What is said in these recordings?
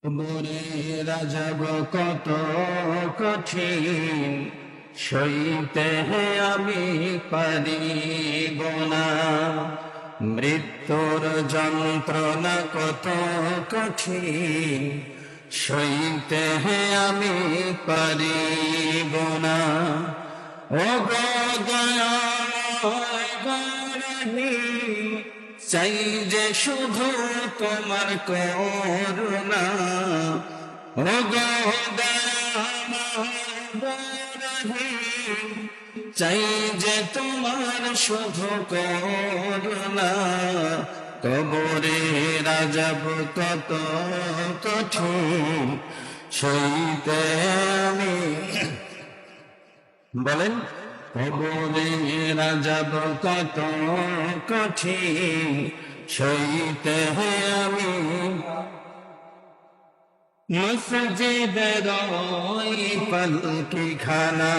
কবরের আযাব কত কঠিন, সইতে আমি পারিব না। মৃত্যুর যন্ত্রণা কত কঠিন, সইতে আমি পারিব না। ও গো দয়াময় রহিম, চাই যে শুধু তোমার করুণা। ও গো দয়াময় রহিম, চাই যে তোমার শুধু করুণা। কবরের আযাব কত কঠিন, সইতে আমি বলেন। কবরের আযাব কত কঠিন, সইতে আমি। মসজিদের ওই পালকি খানা,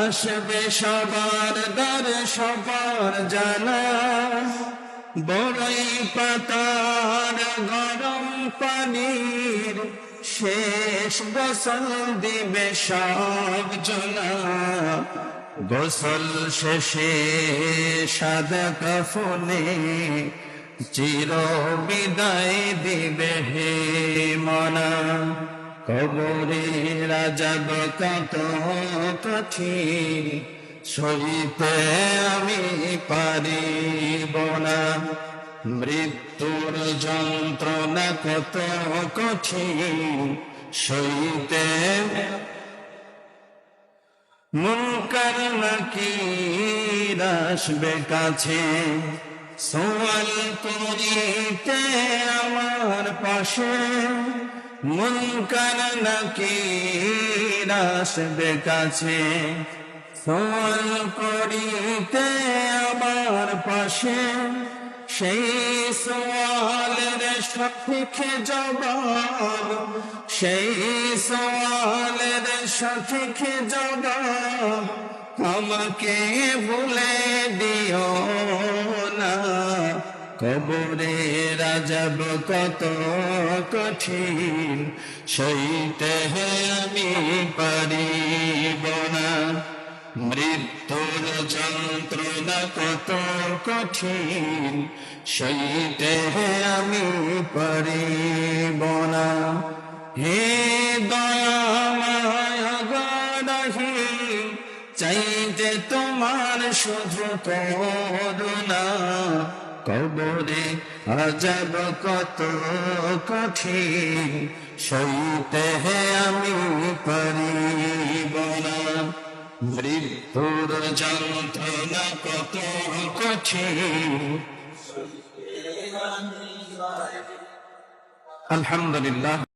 আসবে সবার দ্বার সবার জানা। বড়ই পাতার গরম পানির শেষ গোসল দিবে সব জনা। গোসল শেষে সাদা কাফনে চির বিদায় দিবে হে মনা। কবরের আযাব কত কঠিন, সইতে আমি পারিব না। মৃত্যুর যন্ত্রণা কত কঠিন, সইতে। মুনকার নাকির আসবে কাছে, সওয়াল করিতে আমার পাশে। মুনকার নাকির আসবে কাছে, সওয়াল করিতে আমার পাশে। সেই সওয়ালের সঠিক জবাব, সেই সওয়ালের সঠিক জবাব আমাকে বলে দিও না। কবরের আযাব কত কঠিন, সইতে আমি পারিব না। মৃত্যুর যন্ত্রণা কত কঠিন, সইতে আমি পারিব না। হে দয়াময় রহিম, চাই যে তোমার শুধু করুণা। কবরে আযাব কত কঠিন, সইতে আমি পারিব না। মৃত্যুর যন্ত্রণা কত কঠিন। আলহামদুলিল্লাহ।